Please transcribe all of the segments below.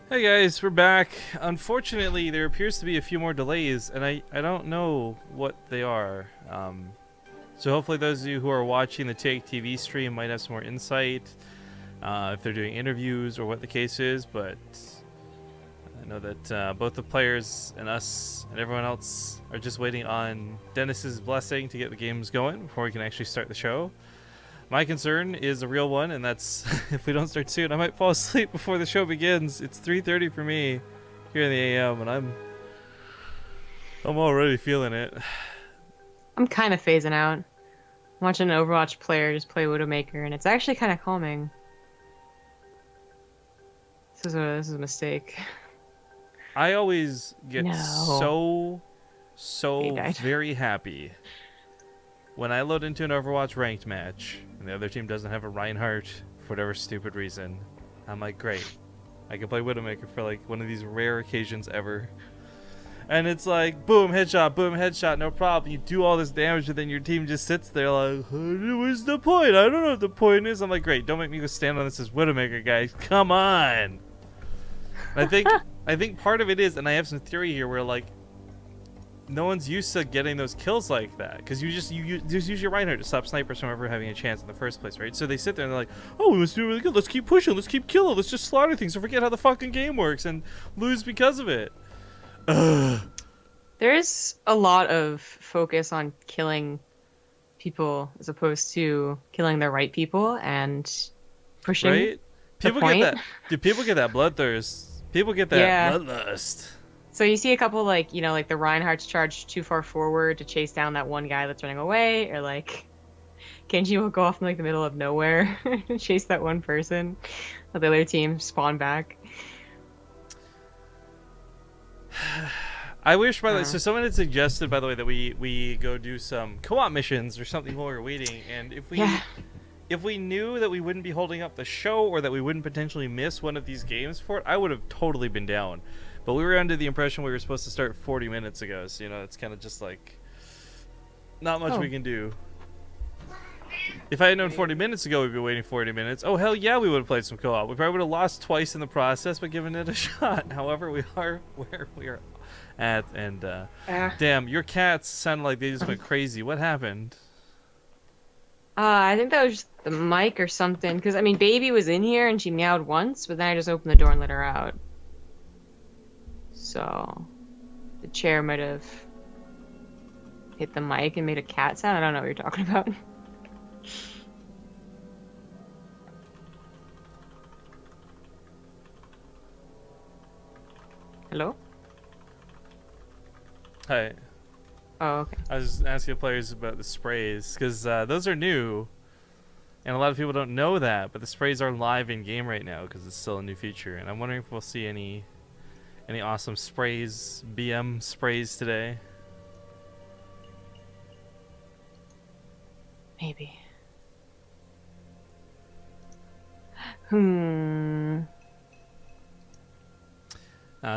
Hey guys, we're back. Unfortunately, there appears to be a few more delays, and I don't know what they are. So hopefully those of you who are watching the TakeTV stream might have some more insight, if they're doing interviews or what the case is, but I know that both the players and us and everyone else are just waiting on Dennis's blessing to get the games going before we can actually start the show. My concern is a real one, and that's if we don't start soon, I might fall asleep before the show begins. It's 3:30 for me here in the AM, and I'm already feeling it. I'm kind of phasing out. I'm watching an Overwatch player just play Widowmaker, and it's actually kind of calming. This is a mistake. I always get No. so He died. very happy when I load into an Overwatch ranked match and the other team doesn't have a Reinhardt for whatever stupid reason. I'm like, great. I can play Widowmaker for like one of these rare occasions ever. And it's like, boom, headshot, no problem. You do all this damage, and then your team just sits there like, what's the point? I don't know what the point is. I'm like, great, don't make me go stand on this as Widowmaker, guys. Come on. And I think part of it is, and I have some theory here where like, no one's used to getting those kills like that, because you just use your Reinhardt to stop snipers from ever having a chance in the first place, right? So they sit there and they're like, oh, we must do really good. Let's keep pushing. Let's keep killing. Let's just slaughter things and forget how the fucking game works and lose because of it. Ugh. There's a lot of focus on killing people as opposed to killing the right people and pushing Right? the People get point. that. Do people get that bloodthirst? People get that Yeah. bloodlust. So you see a couple like, like the Reinhardt's charged too far forward to chase down that one guy that's running away, or like Genji will go off in like the middle of nowhere and chase that one person. Let the other team spawn back. I wish, by the way, so someone had suggested, by the way, that we go do some co-op missions or something while we're waiting, and Yeah. if we knew that we wouldn't be holding up the show or that we wouldn't potentially miss one of these games for it, I would have totally been down. But we were under the impression we were supposed to start 40 minutes ago, so it's kind of just like not much we can do. If I had known 40 minutes ago we'd be waiting 40 minutes, oh hell yeah, we would have played some co-op. We probably would have lost twice in the process, but given it a shot. However, we are where we are at, and damn, your cats sounded like they just went crazy. What happened? I think that was just the mic or something. Because, I mean, Baby was in here and she meowed once, but then I just opened the door and let her out. So, the chair might have hit the mic and made a cat sound. I don't know what you're talking about. Hello? Hi. Oh, okay. I was just asking the players about the sprays, because those are new, and a lot of people don't know that, but the sprays are live in game right now because it's still a new feature, and I'm wondering if we'll see any awesome sprays, BM sprays today. Maybe.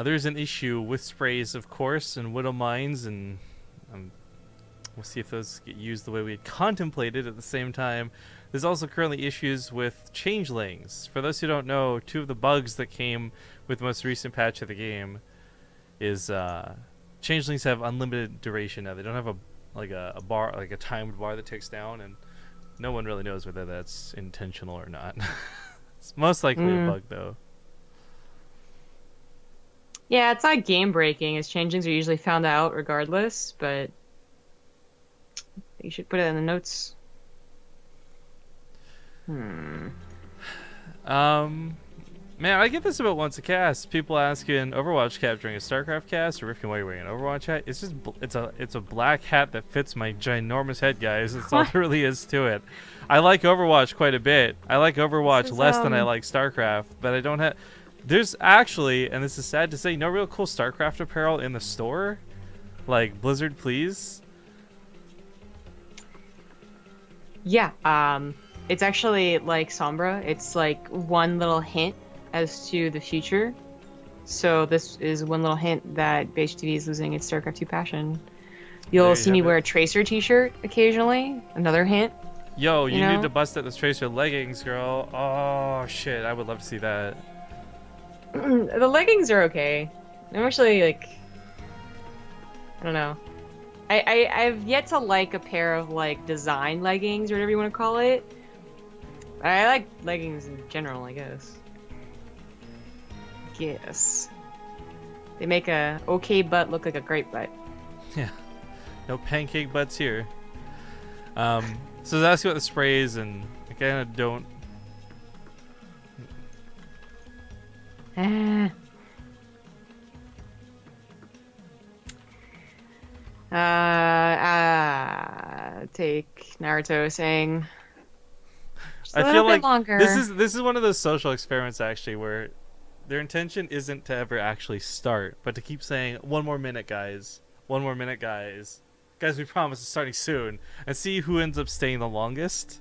There's an issue with sprays, of course, and Widow Mines, and we'll see if those get used the way we had contemplated. At the same time, there's also currently issues with changelings. For those who don't know, two of the bugs that came with the most recent patch of the game is changelings have unlimited duration now. They don't have a bar, like a timed bar that ticks down, and no one really knows whether that's intentional or not. It's most likely a bug, though. Yeah, it's not game breaking, as changelings are usually found out regardless, but you should put it in the notes. Man, I get this about once a cast. People asking Overwatch cap during a StarCraft cast, or Rifkin, why you're wearing an Overwatch hat. It's just it's a black hat that fits my ginormous head, guys. That's all there really is to it. I like Overwatch quite a bit. I like Overwatch less than I like StarCraft, but I don't have. There's actually, and this is sad to say, no real cool StarCraft apparel in the store. Like Blizzard, please. Yeah, it's actually like Sombra. It's like one little hint as to the future. So this is one little hint that BaseTradeTV is losing its StarCraft 2 passion. You'll see me wear a Tracer t-shirt occasionally. Another hint. Yo, you need to bust out those Tracer leggings, girl. Oh, shit. I would love to see that. The leggings are okay. I'm actually like, I don't know. I've yet to like a pair of like design leggings or whatever you want to call it. I like leggings in general, I guess. They make a okay butt look like a great butt. Yeah. No pancake butts here. So that's about the sprays, and I kind of don't. Take Naruto saying. I feel like this is one of those social experiments actually where their intention isn't to ever actually start, but to keep saying 1 more minute, guys. 1 more minute, guys. Guys, we promise it's starting soon, and see who ends up staying the longest.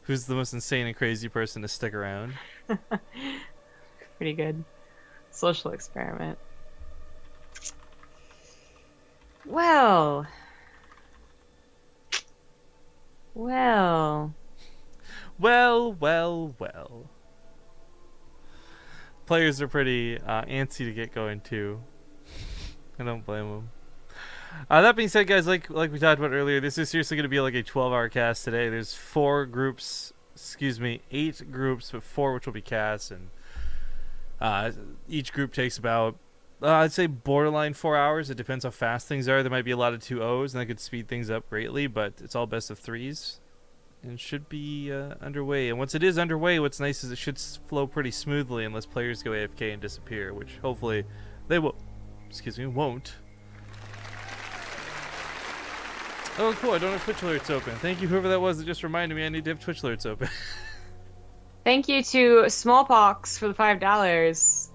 Who's the most insane and crazy person to stick around? Pretty good. Social experiment. Well. Players are pretty antsy to get going too. I don't blame them. That being said, guys, like we talked about earlier, this is seriously going to be like a 12-hour cast today. There's 8 groups, but 4 which will be casts, and each group takes about, I'd say borderline 4 hours. It depends how fast things are. There might be a lot of 2-0s, and that could speed things up greatly, but it's all best of 3s. And should be underway. And once it is underway, what's nice is it should flow pretty smoothly unless players go AFK and disappear, which hopefully they won't. Oh, cool. I don't have Twitch alerts open. Thank you, whoever that was that just reminded me I need to have Twitch alerts open. Thank you to Smallpox for the $5.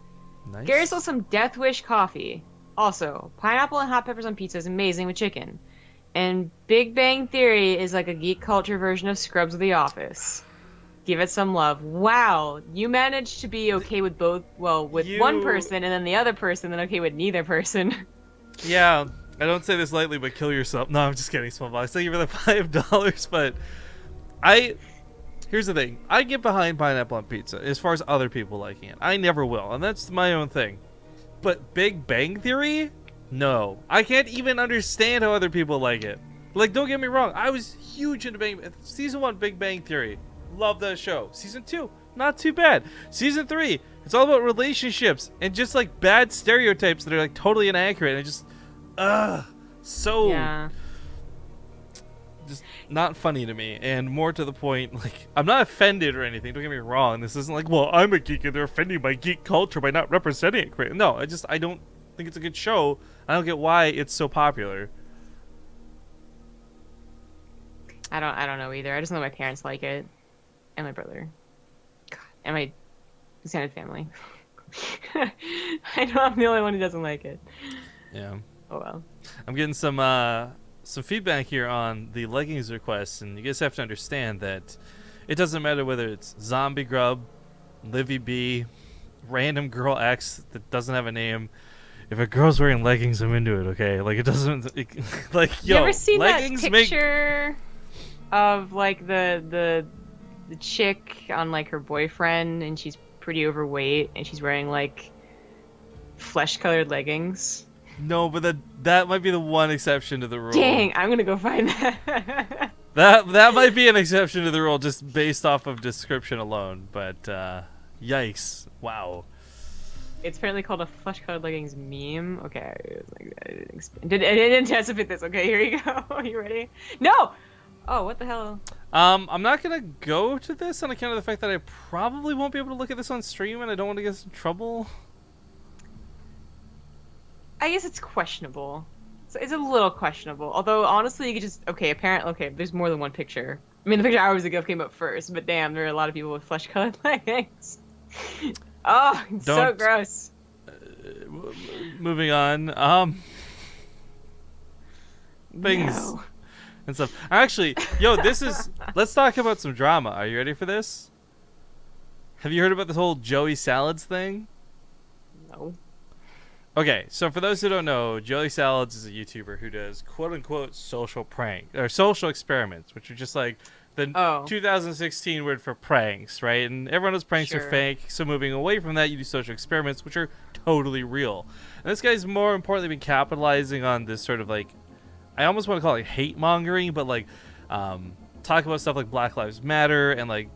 Nice. Gary sold some Death Wish coffee. Also, pineapple and hot peppers on pizza is amazing with chicken. And Big Bang Theory is like a geek culture version of Scrubs of The Office. Give it some love. Wow, you managed to be okay with both, well, with one person and then the other person, then okay with neither person. Yeah, I don't say this lightly, but kill yourself. No, I'm just kidding, Smallbox. Thank you for the $5, but here's the thing. I get behind pineapple on pizza as far as other people liking it. I never will, and that's my own thing. But Big Bang Theory? No. I can't even understand how other people like it. Like, don't get me wrong. I was huge into Season 1 Big Bang Theory. Love that show. Season 2, not too bad. Season 3, it's all about relationships and just, like, bad stereotypes that are, like, totally inaccurate. And just, so... Yeah. Just not funny to me. And more to the point, like, I'm not offended or anything. Don't get me wrong. This isn't like, well, I'm a geek and they're offending my geek culture by not representing it correctly. No, I don't think it's a good show. I don't get why it's so popular. I don't know either. I just know my parents like it, and my brother, God, and my extended family. I know I'm the only one who doesn't like it. Yeah. Oh well. I'm getting some feedback here on the leggings requests, and you guys have to understand that it doesn't matter whether it's Zombie Grub, Livy B, Random Girl X that doesn't have a name. If a girl's wearing leggings, I'm into it, okay? Like, it doesn't... like, yo, you ever seen leggings that picture of, like, the chick on, like, her boyfriend, and she's pretty overweight, and she's wearing, like, flesh-colored leggings? No, but that might be the one exception to the rule. Dang, I'm gonna go find that. that might be an exception to the rule just based off of description alone, but, yikes. Wow. It's apparently called a flesh-colored leggings meme. Okay, I didn't anticipate this. Okay, here you go. Are you ready? No! Oh, what the hell? I'm not gonna go to this on account of the fact that I probably won't be able to look at this on stream, and I don't want to get in trouble. I guess it's questionable. It's a little questionable. Although, honestly, you could just... Okay, there's more than one picture. I mean, the picture I was thinking of came up first, but damn, there are a lot of people with flesh-colored leggings. Oh, it's so gross. Moving on. Things No. and stuff. Actually, yo, let's talk about some drama. Are you ready for this? Have you heard about this whole Joey Salads thing? No. Okay, so for those who don't know, Joey Salads is a YouTuber who does quote-unquote social prank or social experiments, which are just like the Oh. 2016 word for pranks, right? And everyone knows pranks are Sure. fake, so moving away from that, you do social experiments, which are totally real. And this guy's more importantly been capitalizing on this sort of like, I almost want to call it hate mongering, but like talk about stuff like Black Lives Matter and like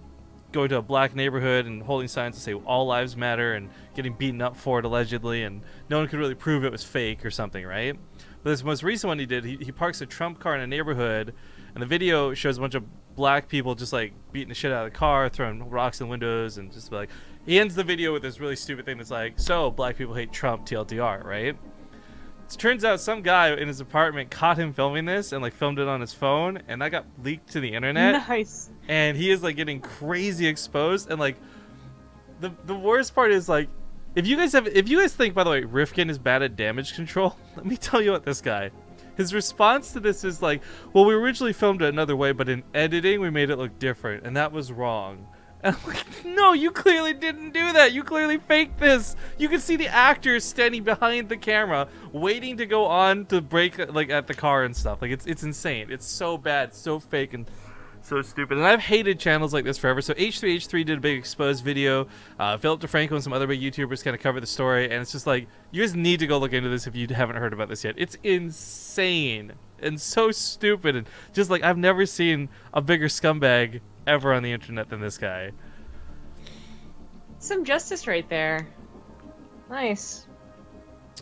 going to a black neighborhood and holding signs that say all lives matter and getting beaten up for it allegedly, and no one could really prove it was fake or something, right? But this most recent one he did, he parks a Trump car in a neighborhood, and the video shows a bunch of black people just like beating the shit out of the car, throwing rocks in windows, and just like, he ends the video with this really stupid thing that's like, so black people hate Trump, TLDR, right? It turns out some guy in his apartment caught him filming this and like filmed it on his phone, and that got leaked to the internet. Nice. And he is like getting crazy exposed, and like the worst part is like, if you guys think, by the way, Rifkin is bad at damage control, let me tell you what this guy, his response to this is like, well, we originally filmed it another way, but in editing we made it look different, and that was wrong. And I'm like, no, you clearly didn't do that. You clearly faked this. You can see the actors standing behind the camera, waiting to go on to break like at the car and stuff. Like it's insane. It's so bad, so fake, and so stupid. And I've hated channels like this forever. So H3H3 did a big exposed video. Philip DeFranco and some other big YouTubers kind of covered the story, and it's just like, you guys need to go look into this if you haven't heard about this yet. It's insane and so stupid, and just like, I've never seen a bigger scumbag ever on the internet than this guy. Some justice right there. Nice.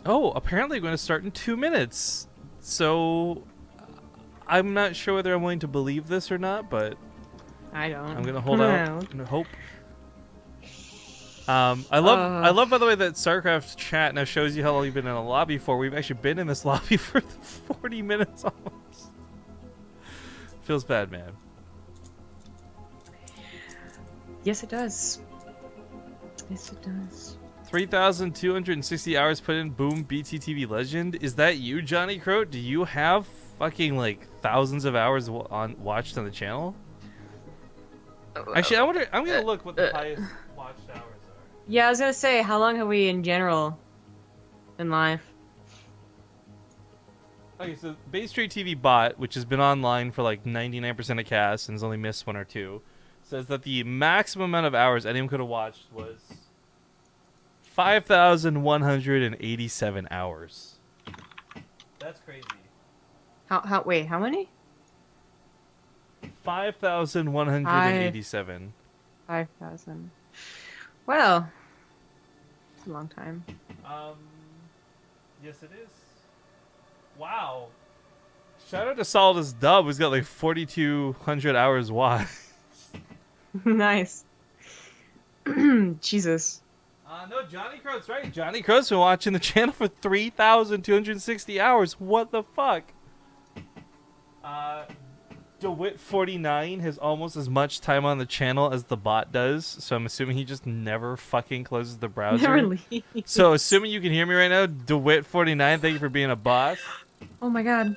Oh, apparently I'm going to start in 2 minutes. So I'm not sure whether I'm willing to believe this or not, but I don't. I'm going to hold out and hope. I love by the way that StarCraft chat now shows you how long you've been in a lobby for. We've actually been in this lobby for 40 minutes almost. Feels bad, man. Yes, it does. Yes, it does. 3,260 hours put in. Boom, BTTV legend. Is that you, Johnny Crow? Do you have fucking like thousands of hours watched on the channel? Actually, I wonder. I'm gonna look what the highest watched hours are. Yeah, I was gonna say, how long have we in general in life? Okay, so BaseTradeTV bot, which has been online for like 99% of casts and has only missed one or two, says that the maximum amount of hours anyone could have watched was 5,187 hours. That's crazy. Wait, how many? 5,187. 5,000. Well, it's a long time. Yes, it is. Wow. Shout out to Solidus Dub, who's got like 4,200 hours watched. Nice. Jesus. No, Johnny Crow's right. Johnny Crow's been watching the channel for 3,260 hours. What the fuck? DeWitt49 has almost as much time on the channel as the bot does, so I'm assuming he just never fucking closes the browser. Never leave. So, assuming you can hear me right now, DeWitt49, thank you for being a boss. Oh my god.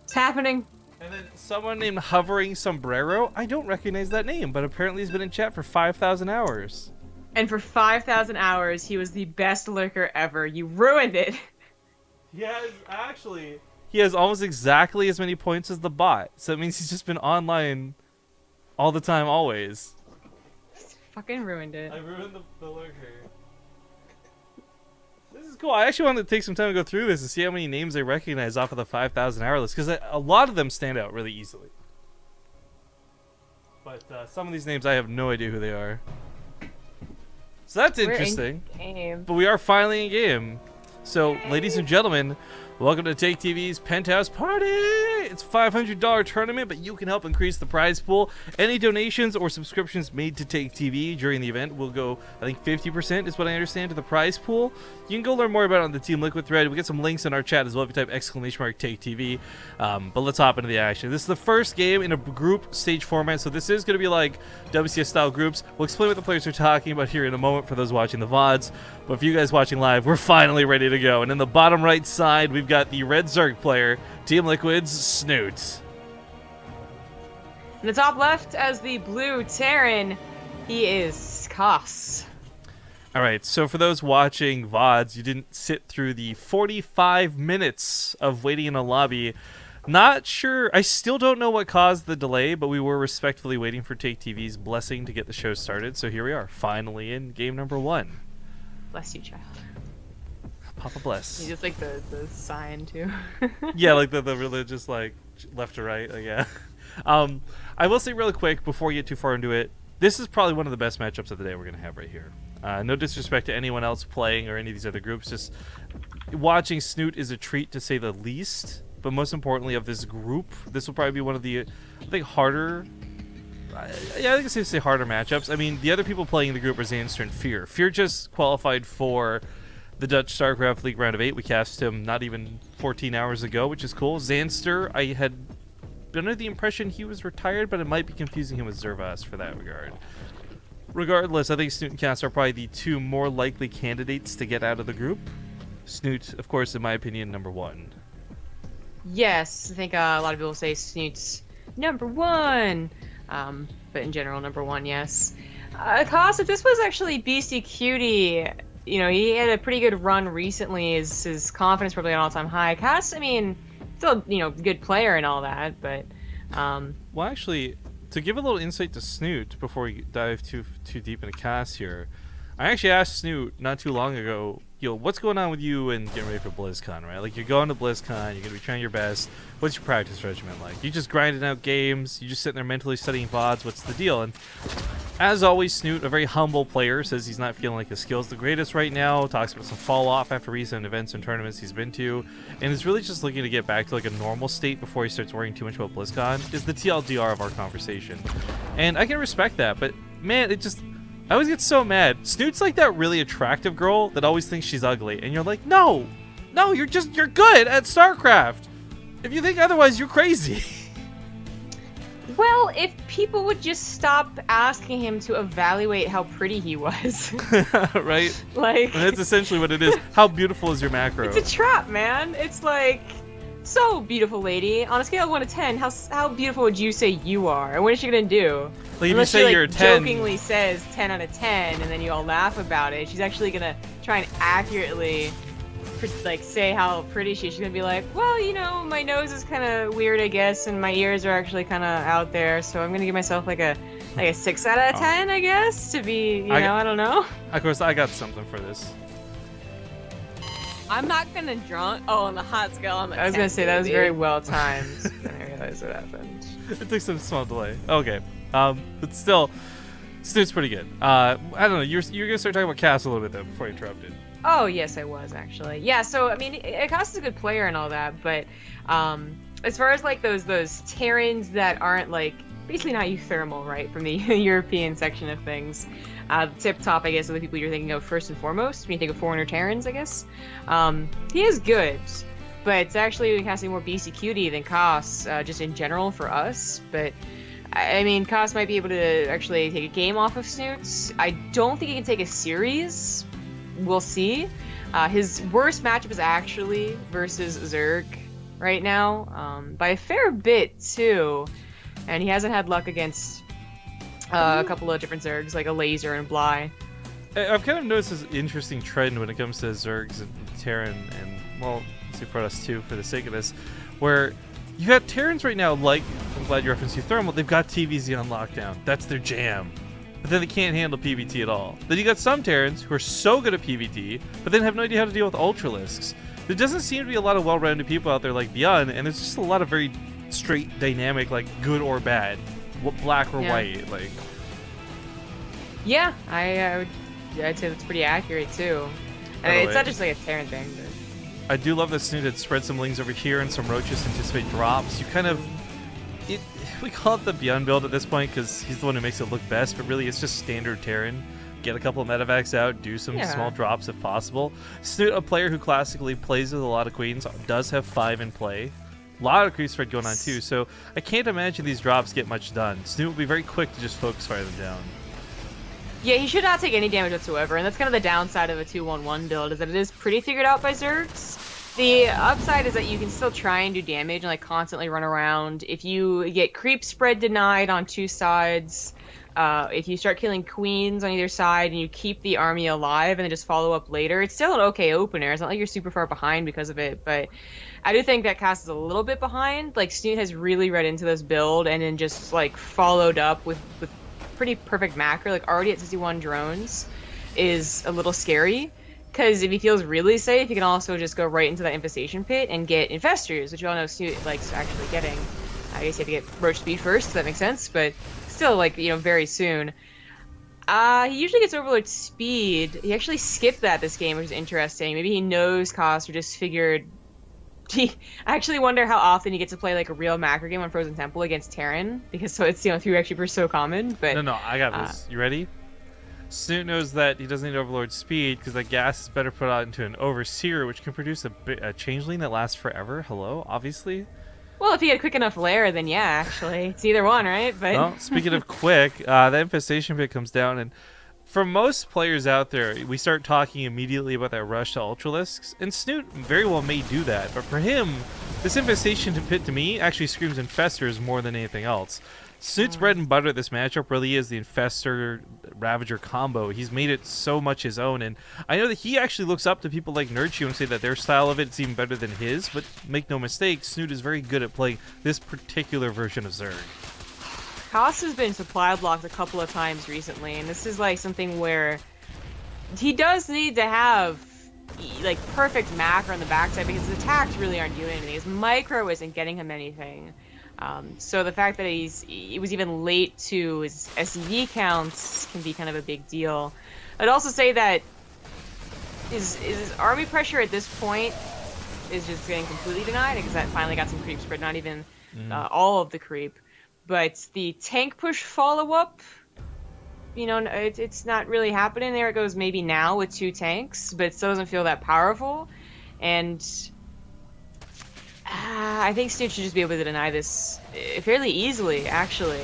It's happening. And then someone named Hovering Sombrero. I don't recognize that name, but apparently he's been in chat for 5,000 hours. And for 5,000 hours, he was the best lurker ever. You ruined it. He has almost exactly as many points as the bot. So it means he's just been online all the time, always. Fucking ruined it. I ruined the lurker. This is cool. I actually wanted to take some time to go through this and see how many names I recognize off of the 5,000 hour list, because a lot of them stand out really easily. But some of these names, I have no idea who they are. So that's interesting. We're in game. But we are finally in game. So, ladies and gentlemen, welcome to TakeTV's Penthouse Party! It's a $500 tournament, but you can help increase the prize pool. Any donations or subscriptions made to TakeTV during the event will go, I think 50% is what I understand, to the prize pool. You can go learn more about it on the Team Liquid thread. We get some links in our chat as well if you type !TakeTV. But let's hop into the action. This is the first game in a group stage format, so this is going to be like WCS style groups. We'll explain what the players are talking about here in a moment for those watching the VODs. But for you guys watching live, we're finally ready to go. And in the bottom right side, we've got the Red Zerg player, Team Liquid's Snute. In the top left, as the blue Terran, he is Koss. All right, so for those watching VODs, you didn't sit through the 45 minutes of waiting in a lobby. Not sure. I still don't know what caused the delay, but we were respectfully waiting for TakeTV's blessing to get the show started. So here we are, finally in game number 1. Bless you, child. Papa bless. You just like the sign too. Yeah, like the religious, like left to right. Like, yeah. I will say really quick before we get too far into it, this is probably one of the best matchups of the day we're gonna have right here. No disrespect to anyone else playing or any of these other groups. Just watching Snute is a treat to say the least. But most importantly, of this group, this will probably be one of the, I think, harder. Yeah, I think it's safe to say harder matchups. I mean, the other people playing in the group are Zanster and Fear. Fear just qualified for the Dutch StarCraft League round of 8. We cast him not even 14 hours ago, which is cool. Zanster, I had been under the impression he was retired, but it might be confusing him with Zervas for that regard. Regardless, I think Snute and Cass are probably the 2 more likely candidates to get out of the group. Snute, of course, in my opinion, number 1. Yes, I think a lot of people say Snute's number 1. But in general, number 1, yes. Koss, if this was actually Beastie Cutie, you know, he had a pretty good run recently. His confidence probably an all-time high. Koss, I mean, still, you know, good player and all that, but... Well, actually, to give a little insight to Snute before we dive too deep into Cass here, I actually asked Snute not too long ago, yo, what's going on with you and getting ready for BlizzCon, right? Like, you're going to BlizzCon, you're going to be trying your best. What's your practice regimen like? You just grinding out games? You just sitting there mentally studying VODs? What's the deal? And as always, Snute, a very humble player, says he's not feeling like his skill's the greatest right now, talks about some fall off after recent events and tournaments he's been to, and is really just looking to get back to like a normal state before he starts worrying too much about BlizzCon, is the TLDR of our conversation. And I can respect that, but man, I always get so mad. Snute's like that really attractive girl that always thinks she's ugly, and you're like, no, you're good at StarCraft. If you think otherwise, you're crazy. Well, if people would just stop asking him to evaluate how pretty he was. Right? Like, and that's essentially what it is. How beautiful is your macro? It's a trap, man. It's like, so beautiful lady. On a scale of 1 to 10, how beautiful would you say you are? And what is she gonna do? Like, if Unless you say she, you're a 10, jokingly says 10 out of 10, and then you all laugh about it. She's actually gonna try and accurately, like, say how pretty she is. She's gonna be like, well, you know, my nose is kind of weird, I guess, and my ears are actually kind of out there, so I'm gonna give myself like a 6 out of 10, I guess, to be, you know, I don't know. Of course, I got something for this. I'm not gonna drunk. Oh, on the hot scale, I'm at 10. I was gonna say, that was very well timed. Then I realized what happened. It took some small delay. Okay. But still, Snute's pretty good. I don't know, you're gonna start talking about Cass a little bit though before you interrupted. Oh, yes, I was actually. Yeah, so, I mean, Cass is a good player and all that, but as far as, like, those Terrans that aren't, like, basically not euthermal, right, from the European section of things, tip top, I guess, are the people you're thinking of first and foremost when you think of foreigner Terrans, I guess. He is good, but it's actually casting more BC Cutie than Koss, just in general for us, but... I mean, Koss might be able to actually take a game off of Snute. I don't think he can take a series. We'll see. His worst matchup is actually versus Zerg right now, by a fair bit too. And he hasn't had luck against a couple of different Zergs, like a Laser and Bly. I've kind of noticed this interesting trend when it comes to Zergs and Terran, and, well, let's say Protoss too, for the sake of this, where you got Terrans right now, like, I'm glad you referenced Thermal, they've got TVZ on lockdown. That's their jam. But then they can't handle PvT at all. Then you got some Terrans who are so good at PvT, but then have no idea how to deal with Ultralisks. There doesn't seem to be a lot of well-rounded people out there like Beyond, and there's just a lot of very straight, dynamic, like, good or bad. Black or white, like... Yeah, I'd say that's pretty accurate, too. It's not just like a Terran thing, but... I do love that Snute had spread some lings over here and some roaches to anticipate drops. You kind of... we call it the Beyond build at this point because he's the one who makes it look best, but really it's just standard Terran. Get a couple of medevacs out, do some small drops if possible. Snute, a player who classically plays with a lot of queens, does have 5 in play. A lot of creep spread going on too, so I can't imagine these drops get much done. Snute will be very quick to just focus fire them down. Yeah, he should not take any damage whatsoever, and that's kind of the downside of a 2-1-1 build, is that it is pretty figured out by Zergs. The upside is that you can still try and do damage and like constantly run around. If you get creep spread denied on 2 sides, If you start killing queens on either side and you keep the army alive and then just follow up later, it's still an okay opener. It's not like you're super far behind because of it, but I do think that cast is a little bit behind. Like, Snute has really read into this build and then just, like, followed up with pretty perfect macro. Like, already at 61 drones is a little scary, because if he feels really safe, he can also just go right into that infestation pit and get infestors, which you all know Snute likes actually getting. I guess you have to get roach speed first, so that makes sense, but still, like, you know, very soon. He usually gets overload speed. He actually skipped that this game, which is interesting. Maybe he knows cost or just figured... I actually wonder how often you get to play like a real macro game on Frozen Temple against Terran, because so it's, you know, 3 actually were so common. But No, I got this. You ready? Snute knows that he doesn't need Overlord speed because the gas is better put out into an Overseer, which can produce a changeling that lasts forever. Hello, obviously. Well, if you get a quick enough lair, then yeah, actually. It's either one, right? But well, speaking of quick, that infestation pit comes down, and for most players out there, we start talking immediately about that rush to Ultralisks, and Snute very well may do that, but for him, this infestation pit to me actually screams Infestors more than anything else. Snute's bread and butter at this matchup really is the Infestor Ravager combo. He's made it so much his own, and I know that he actually looks up to people like Nerdchew and say that their style of it's even better than his, but make no mistake, Snute is very good at playing this particular version of Zerg. Koss has been supply blocked a couple of times recently, and this is like something where he does need to have like perfect macro on the backside because his attacks really aren't doing anything. His micro isn't getting him anything. So the fact that he was even late to his SCV counts can be kind of a big deal. I'd also say that his army pressure at this point is just getting completely denied because that finally got some creeps, but not even all of the creep. But the tank push follow-up, you know, it's not really happening. There it goes maybe now with 2 tanks, but it still doesn't feel that powerful. And I think Snute should just be able to deny this fairly easily, actually.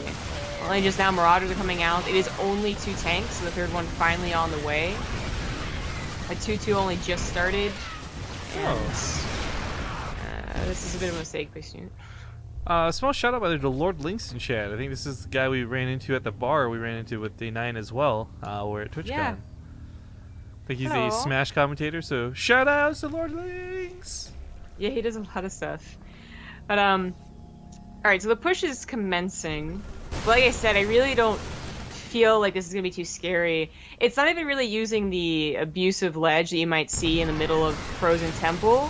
Only just now Marauders are coming out. It is only 2 tanks, so the 3rd one finally on the way. A 2-2 only just started. And this is a bit of a mistake by Snute. Small shout out by the Lord Links in chat. I think this is the guy we ran into at the bar we ran into with Day9 as well. We're at TwitchCon. Yeah. I think he's a Smash commentator, so shout outs to Lord Links! Yeah, he does a lot of stuff. But, alright, so the push is commencing. But like I said, I really don't feel like this is going to be too scary. It's not even really using the abusive ledge that you might see in the middle of Frozen Temple.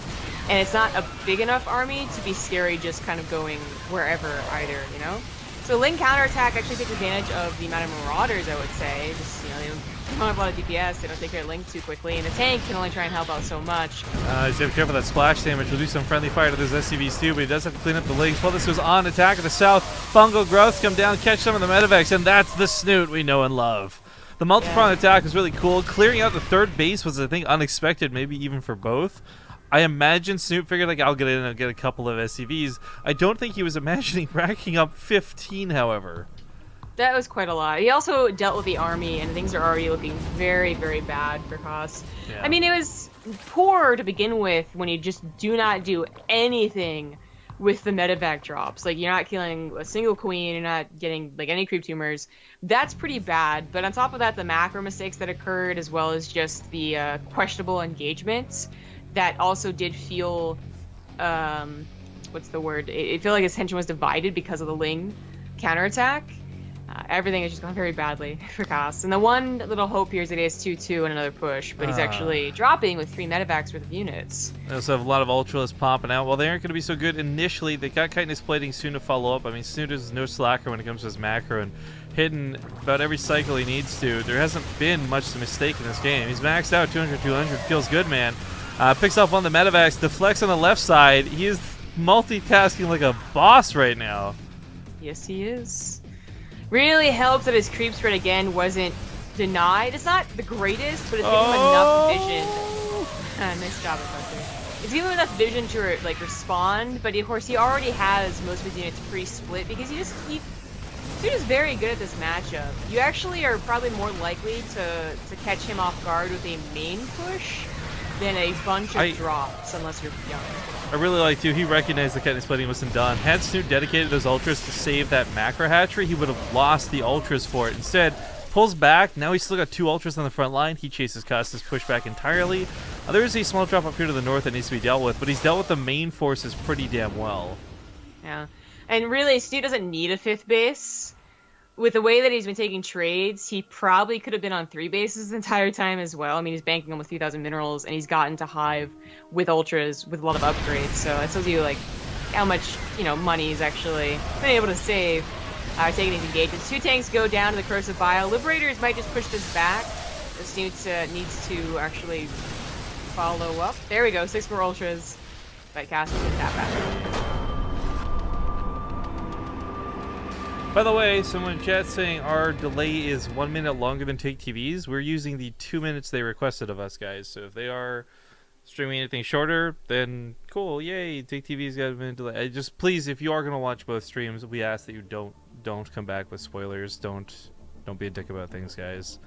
And it's not a big enough army to be scary just kind of going wherever either, you know? So Ling counterattack actually takes advantage of the amount of Marauders, I would say. Just, you know, they don't have a lot of DPS, they don't take care of Link too quickly, and the tank can only try and help out so much. Just have to be careful that splash damage. Will do some friendly fire to those SCVs too, but he does have to clean up the Links. While this goes on, attack at the south, fungal growths come down, catch some of the Medivacs, and that's the Snute we know and love. The multi-prong attack was really cool. Clearing out the 3rd base was, I think, unexpected, maybe even for both. I imagine Snute figured, like, I'll get in and I'll get a couple of SCVs. I don't think he was imagining racking up 15, however. That was quite a lot. He also dealt with the army, and things are already looking very, very bad for Koss. Yeah. I mean, it was poor to begin with when you just do not do anything with the medevac drops. Like, you're not killing a single queen, you're not getting, like, any creep tumors. That's pretty bad. But on top of that, the macro mistakes that occurred, as well as just the questionable engagements, that also did feel, what's the word? It felt like his tension was divided because of the Ling counterattack. Everything has just gone very badly for Koss. And the one little hope here is that he has 2-2 and another push, but he's actually dropping with 3 medevacs worth of units. They also have a lot of Ultralists popping out. While they aren't going to be so good initially, they got chitinous plating soon to follow up. I mean, Snute is no slacker when it comes to his macro and hitting about every cycle he needs to. There hasn't been much to mistake in this game. He's maxed out 200-200. Feels good, man. Picks off one of the medevacs, deflects on the left side. He is multitasking like a boss right now. Yes, he is. Really helps that his creep spread again wasn't denied. It's not the greatest, but it's giving him enough vision. Nice job, Professor. It's giving him enough vision to like respond, but of course he already has most of his units pre-split because Snute is very good at this matchup. You actually are probably more likely to catch him off guard with a main push than a bunch of drops unless you're young. I really like too. He recognized the chitin splitting wasn't done. Had Snute dedicated those ultras to save that macro hatchery, he would have lost the ultras for it. Instead, pulls back. Now he's still got 2 ultras on the front line. He chases Costa's pushback entirely. There is a small drop up here to the north that needs to be dealt with, but he's dealt with the main forces pretty damn well. Yeah, and really, Snute doesn't need a 5th base. With the way that he's been taking trades, he probably could have been on 3 bases the entire time as well. I mean, he's banking almost 3,000 minerals, and he's gotten to Hive with ultras with a lot of upgrades. So that tells you like how much money he's actually been able to save taking these engagements. 2 tanks go down to the corrosive bio. Liberators might just push this back. Snute needs to actually follow up. There we go, 6 more ultras. But Castle can tap out. By the way, someone in chat saying our delay is 1 minute longer than TakeTV's. We're using the 2 minutes they requested of us, guys. So if they are streaming anything shorter, then cool, yay! TakeTV's got a minute delay. Just please, if you are gonna watch both streams, we ask that you don't come back with spoilers. Don't be a dick about things, guys.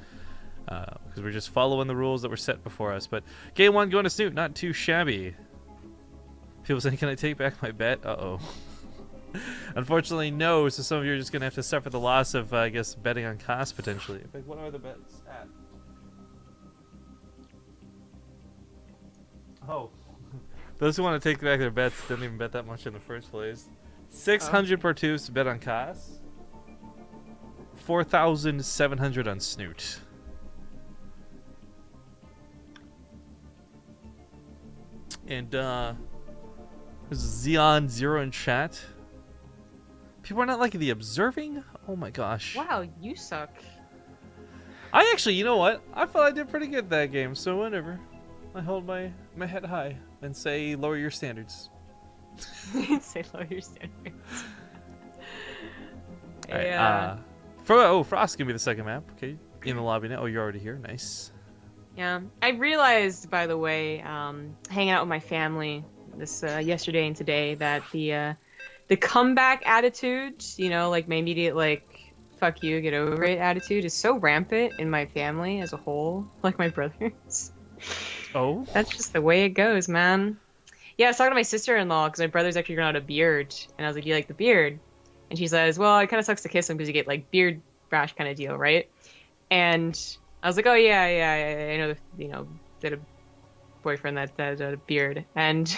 Because we're just following the rules that were set before us. But game 1 going to Snute, not too shabby. People saying, can I take back my bet? Uh-oh. Unfortunately, no. So some of you are just going to have to suffer the loss of, I guess, betting on cost potentially. In fact, what are the bets at? Oh. Those who want to take back their bets didn't even bet that much in the first place. 600 per 2 to bet on cost. 4,700 on Snute. And, there's Xeon Zero in chat. People are not liking the observing? Oh my gosh. Wow, you suck. I actually, you know what? I felt I did pretty good that game, so whatever. I hold my head high and say lower your standards. Say lower your standards. Alright, yeah. Frost gave me the second map. Okay, in the lobby now. Oh, you're already here. Nice. Yeah, I realized, by the way, hanging out with my family this yesterday and today, that the comeback attitude, like my immediate like fuck you, get over it attitude is so rampant in my family as a whole, like my brothers. Oh? That's just the way it goes, man. Yeah, I was talking to my sister-in-law because my brother's actually grown out a beard, and I was like, "You like the beard?" And she says, "Well, it kind of sucks to kiss him because you get like beard rash kind of deal, right?" And I was like, "Oh yeah, I know, that a boyfriend that had a beard," and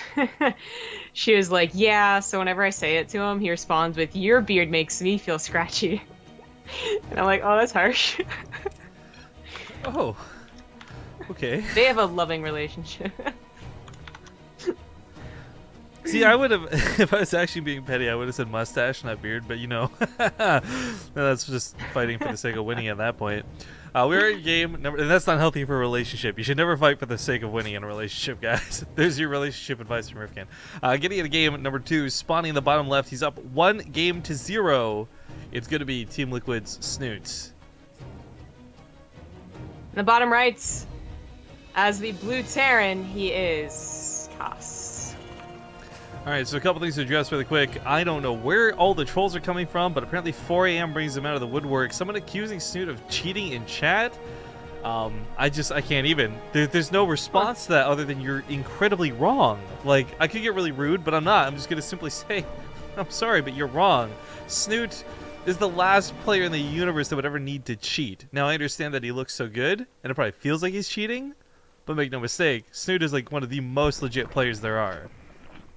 she was like, "Yeah, so whenever I say it to him, he responds with, 'Your beard makes me feel scratchy.'" And I'm like, "Oh, that's harsh." Oh, okay. They have a loving relationship. See, I would have, if I was actually being petty, I would have said mustache, not beard, but that's just fighting for the sake of winning at that point. We're in game number, and that's not healthy for a relationship. You should never fight for the sake of winning in a relationship, guys. There's your relationship advice from Rifkin. Getting into game number 2, spawning in the bottom left. He's up 1-0. It's going to be Team Liquid's Snute. In the bottom right, as the blue Terran, he is Koss. Alright, so a couple things to address really quick. I don't know where all the trolls are coming from, but apparently 4 a.m. brings them out of the woodwork. Someone accusing Snute of cheating in chat. I can't even. There's no response to that other than you're incredibly wrong. Like, I could get really rude, but I'm not. I'm just going to simply say, I'm sorry, but you're wrong. Snute is the last player in the universe that would ever need to cheat. Now, I understand that he looks so good, and it probably feels like he's cheating, but make no mistake, Snute is like one of the most legit players there are.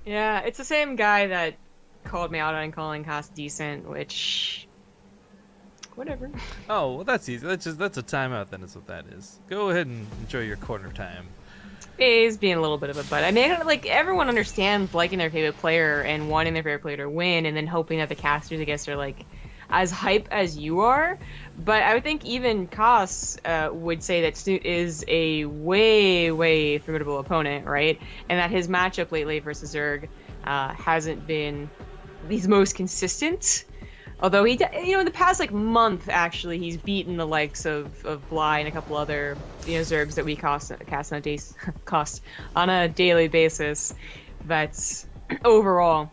Yeah, it's the same guy that called me out on calling Koss decent, which... whatever. Oh, well, that's easy. That's a timeout, then, is what that is. Go ahead and enjoy your corner time. He's being a little bit of a butt. I mean, like, everyone understands liking their favorite player and wanting their favorite player to win, and then hoping that the casters, I guess, are, like, as hype as you are. But I would think even Koss would say that Snute is a way, way formidable opponent, right? And that his matchup lately versus Zerg hasn't been the most consistent. Although he, in the past like month, actually, he's beaten the likes of Bly and a couple other Zergs that we cast on a daily basis. But overall,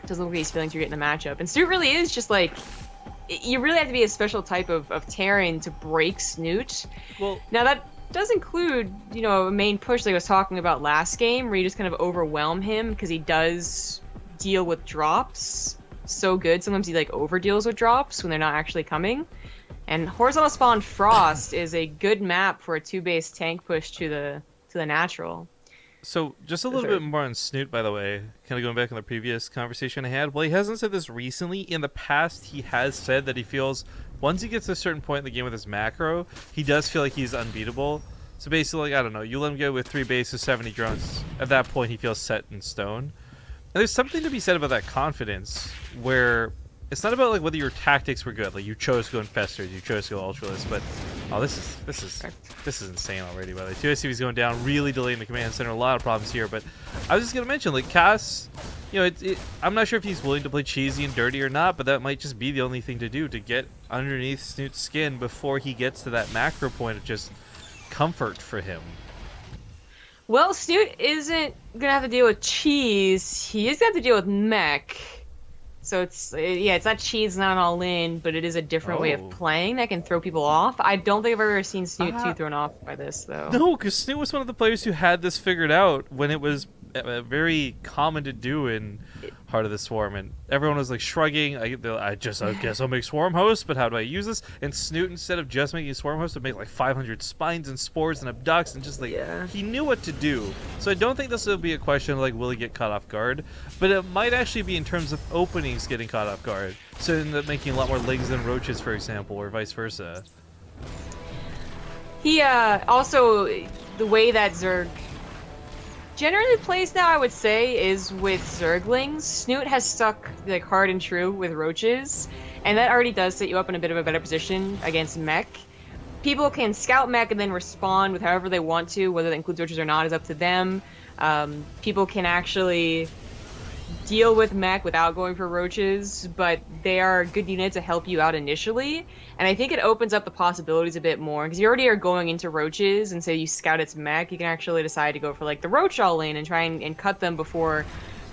it doesn't look like he's feeling too great in the matchup. And Snute really is just like, you really have to be a special type of Terran to break Snute. Well, now that does include, you know, a main push that I was talking about last game, where you just kind of overwhelm him because he does deal with drops so good. Sometimes he like over deals with drops when they're not actually coming. And horizontal spawn Frost is a good map for a 2-base tank push to the natural. So, just a little bit more on Snute, by the way, kind of going back on the previous conversation I had. Well, he hasn't said this recently. In the past, he has said that he feels once he gets to a certain point in the game with his macro, he does feel like he's unbeatable. So basically, like, I don't know, you let him go with 3 bases, 70 drones. At that point, he feels set in stone. And there's something to be said about that confidence, where it's not about like whether your tactics were good. Like you chose to go Infestors, you chose to go Ultralisk, but oh, this is insane already. By the way, 2 SCVs going down, really delaying the command center. A lot of problems here. But I was just gonna mention, like Cass, you know, I'm not sure if he's willing to play cheesy and dirty or not, but that might just be the only thing to do to get underneath Snoot's skin before he gets to that macro point of just comfort for him. Well, Snute isn't gonna have to deal with cheese. He is gonna have to deal with mech. So it's not cheese, not all in, but it is a different way of playing that can throw people off. I don't think I've ever seen Snute 2 thrown off by this, though. No, because Snute was one of the players who had this figured out when it was very common to do in Heart of the Swarm, and everyone was like shrugging. I guess I'll make Swarm host, but how do I use this? And Snute, instead of just making Swarm host, would make like 500 spines and spores and abducts, and just like he knew what to do. So I don't think this will be a question of like will he get caught off guard, but it might actually be in terms of openings getting caught off guard. So end up making a lot more legs than roaches, for example, or vice versa. He also, the way that Zerg generally plays now, I would say, is with Zerglings. Snute has stuck like hard and true with roaches, and that already does set you up in a bit of a better position against mech. People can scout mech and then respond with however they want to, whether that includes roaches or not is up to them. People can actually deal with mech without going for roaches, but they are a good unit to help you out initially. And I think it opens up the possibilities a bit more, because you already are going into roaches, and say you scout its mech, you can actually decide to go for like the roach all in and try and cut them before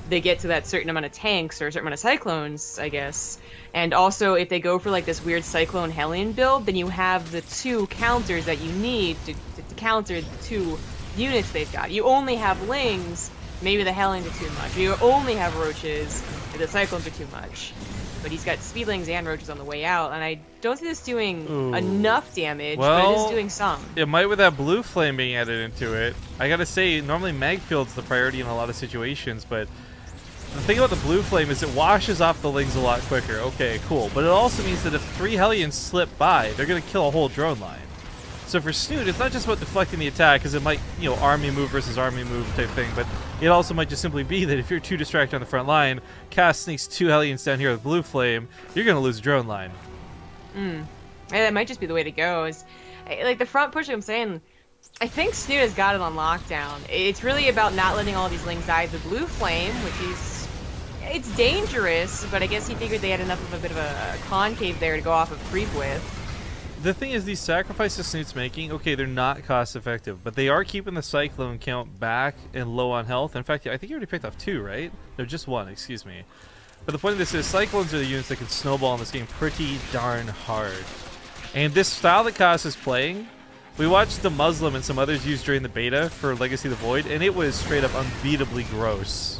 they get to that certain amount of tanks or a certain amount of cyclones, I guess. And also, if they go for like this weird Cyclone Hellion build, then you have the 2 counters that you need to counter the 2 units they've got. You only have Lings, maybe the Hellions are too much. You only have roaches, and the Cyclones are too much. But he's got Speedlings and roaches on the way out, and I don't see this doing enough damage, but it is doing some. It might with that blue flame being added into it. I gotta say, normally mag field's the priority in a lot of situations, but the thing about the blue flame is it washes off the Lings a lot quicker. Okay, cool. But it also means that if 3 Hellions slip by, they're gonna kill a whole drone line. So for Snute, it's not just about deflecting the attack, because it might, you know, army move versus army move type thing, but it also might just simply be that if you're too distracted on the front line, Cass sneaks 2 Hellions down here with blue flame, you're going to lose a drone line. Yeah, that might just be the way to go. Is like the front push, I'm saying, I think Snute has got it on lockdown. It's really about not letting all these Lings die. The blue flame, it's dangerous, but I guess he figured they had enough of a bit of a concave there to go off of creep with. The thing is, these sacrifices Snoot's making, okay, they're not cost effective, but they are keeping the Cyclone count back and low on health. In fact, I think you already picked off 2, right? No, just 1, excuse me. But the point of this is, Cyclones are the units that can snowball in this game pretty darn hard. And this style that Cass is playing, we watched the Muslim and some others use during the beta for Legacy of the Void, and it was straight up unbeatably gross.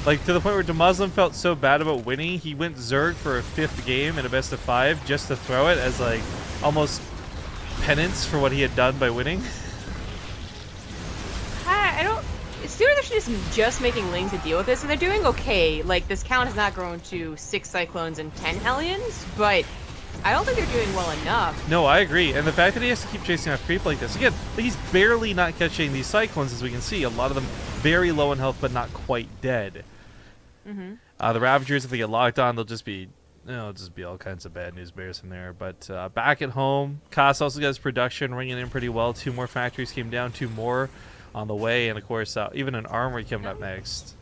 Like, to the point where DeMuslim felt so bad about winning, he went Zerg for a 5th game in a best of 5 just to throw it as, like, almost penance for what he had done by winning. I don't... Steelers are just making Lings to deal with this, and they're doing okay. Like, this count has not grown to 6 Cyclones and 10 Hellions, but I don't think they're doing well enough. No, I agree. And the fact that he has to keep chasing off creep like this, again, he's barely not catching these Cyclones, as we can see. A lot of them very low in health, but not quite dead. The Ravagers, if they get locked on, they'll just be, all kinds of bad news bears from there. But back at home, Cass also got his production ringing in pretty well. 2 more factories came down, 2 more on the way, and of course, even an armory coming up next.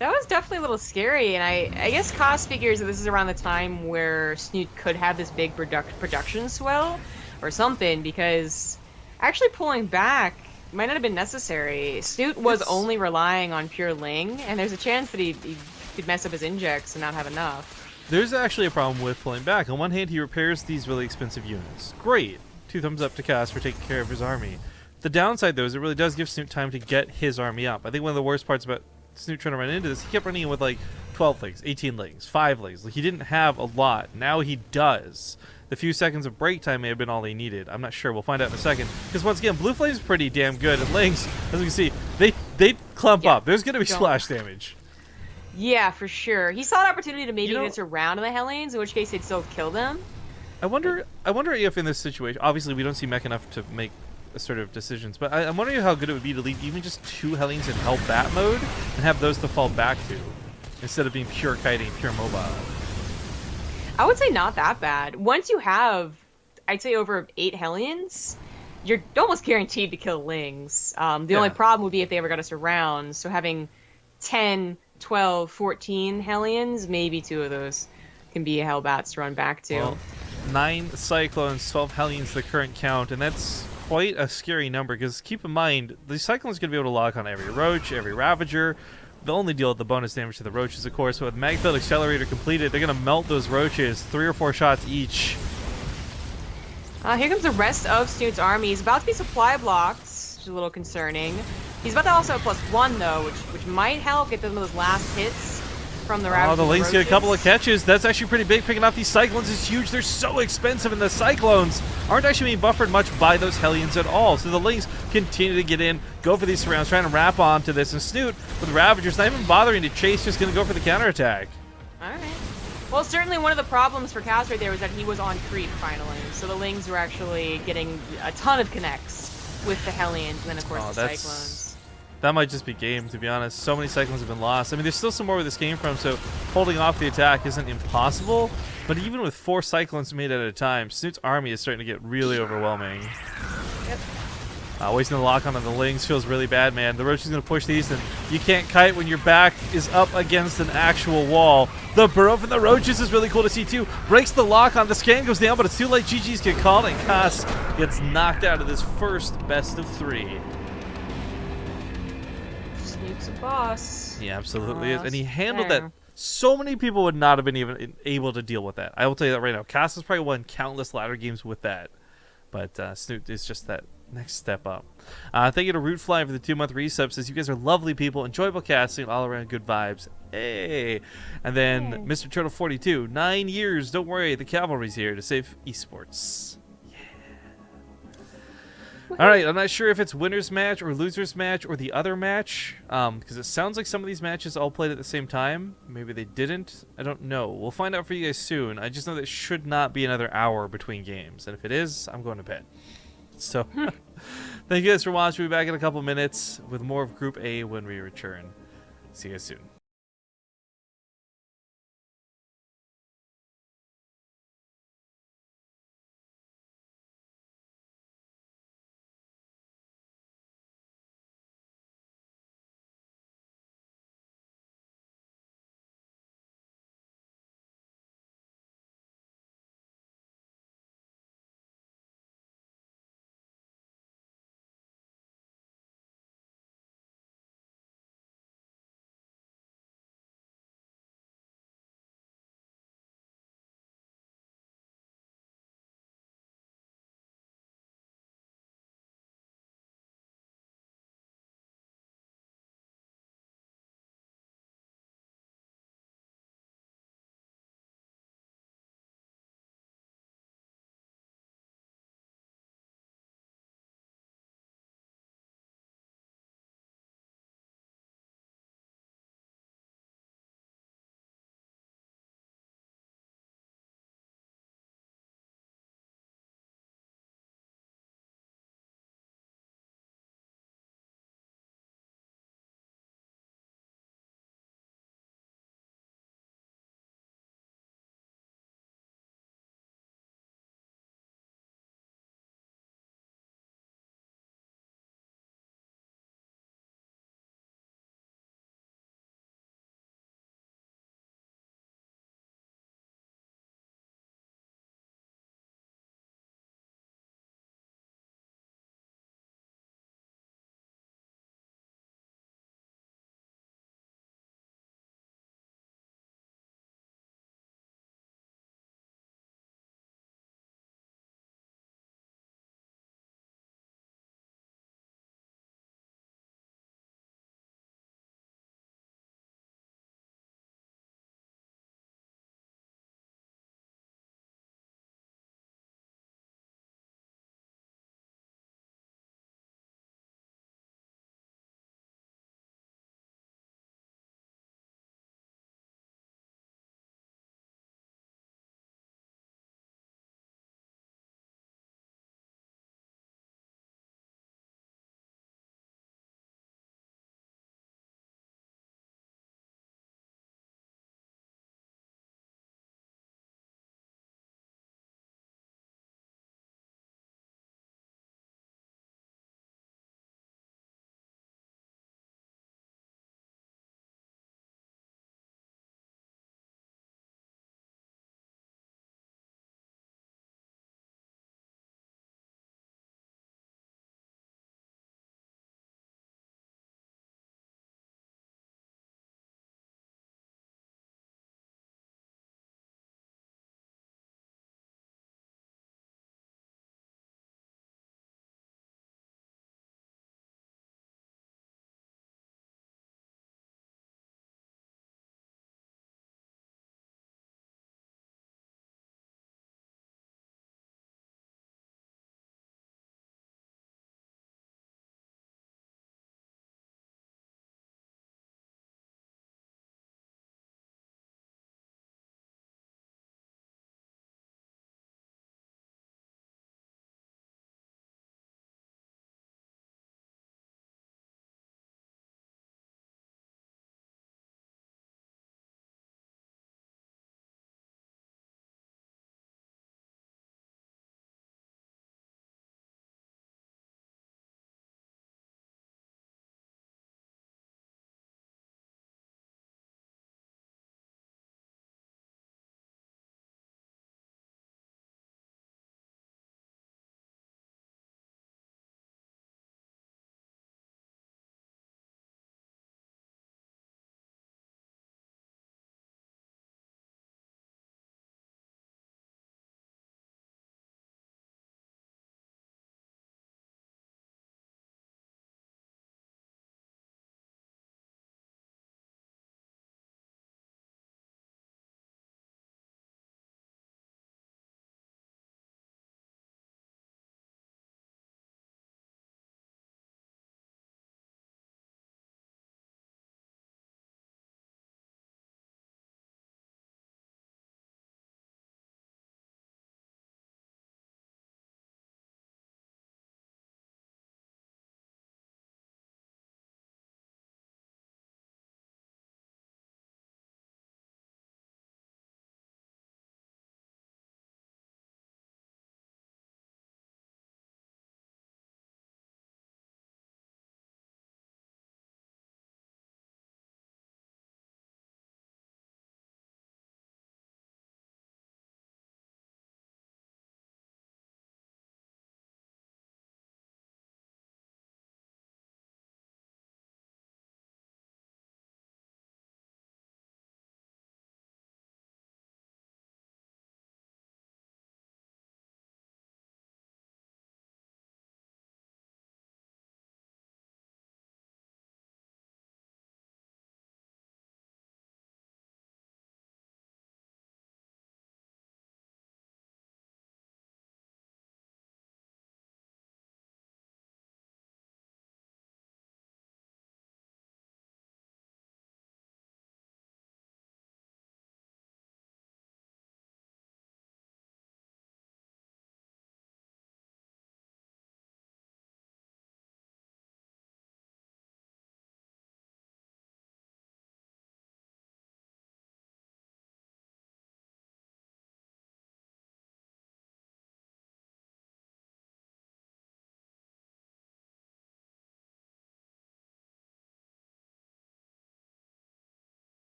That was definitely a little scary, and I guess Cass figures that this is around the time where Snute could have this big production swell or something, because actually pulling back might not have been necessary. Snute was only relying on pure Ling, and there's a chance that he could mess up his injects and not have enough. There's actually a problem with pulling back. On one hand, he repairs these really expensive units. Great. 2 thumbs up to Cass for taking care of his army. The downside, though, is it really does give Snute time to get his army up. I think one of the worst parts about Snute trying to run into this, he kept running in with like 12 lings, 18 lings, 5 lings. Like, he didn't have a lot. Now he does. The few seconds of break time may have been all he needed. I'm not sure. We'll find out in a second. Because once again, Blue Flame's pretty damn good. And lings, as we can see, they clump up. There's going to be splash damage. Yeah, for sure. He saw an opportunity to maybe get around the Hellions, in which case he'd still kill them. I wonder if in this situation, obviously we don't see mech enough to make sort of decisions, but I'm wondering how good it would be to leave even just 2 Hellions in Hell Bat mode and have those to fall back to, instead of being pure kiting, pure mobile. I would say not that bad. Once you have, I'd say over 8 Hellions, you're almost guaranteed to kill lings. The only problem would be if they ever got us around, so having 10, 12, 14 Hellions, maybe 2 of those can be Hellbats to run back to. Well, 9 Cyclones, 12 Hellions, the current count, and that's quite a scary number, because keep in mind, the Cyclone's going to be able to lock on every Roach, every Ravager. They'll only deal with the bonus damage to the Roaches, of course, but with Magfield Accelerator completed, they're going to melt those Roaches, 3 or 4 shots each. Here comes the rest of Snoot's army. He's about to be supply blocked, which is a little concerning. He's about to also have +1, though, which might help get them those last hits from the Ravagers. Oh, the Lings get a couple of catches. That's actually pretty big. Picking off these Cyclones is huge. They're so expensive, and the Cyclones aren't actually being buffered much by those Hellions at all. So the Lings continue to get in, go for these surrounds, trying to wrap onto this. And Snute, with Ravagers, not even bothering to chase, just going to go for the counterattack. All right. Well, certainly one of the problems for Cass right there was that he was on creep finally. So the Lings were actually getting a ton of connects with the Hellions, and then, of course, the Cyclones. That might just be game, to be honest. So many Cyclones have been lost. I mean, there's still some more where this came from, so holding off the attack isn't impossible. But even with 4 Cyclones made at a time, Snoot's army is starting to get really overwhelming. Yep. Wasting the lock-on the Lings feels really bad, man. The Roach is going to push these, and you can't kite when your back is up against an actual wall. The burrow from the Roaches is really cool to see, too. Breaks the lock-on. The scan goes down, but it's too late. GG's get called, and Cass gets knocked out of this first best of 3. Snoot's a boss. He absolutely is, and he handled that. So many people would not have been even able to deal with that. I will tell you that right now. Cass has probably won countless ladder games with that, but Snute is just that next step up. Thank you to Rootfly for the 2-month resub. Says you guys are lovely people, enjoyable casting, all around good vibes. Hey, and then Mr. Turtle 42, 9 years. Don't worry, the cavalry's here to save esports. All right, I'm not sure if it's winner's match or loser's match or the other match, because it sounds like some of these matches all played at the same time. Maybe they didn't. I don't know. We'll find out for you guys soon. I just know that it should not be another hour between games, and if it is, I'm going to bed. So, thank you guys for watching. We'll be back in a couple minutes with more of Group A when we return. See you guys soon.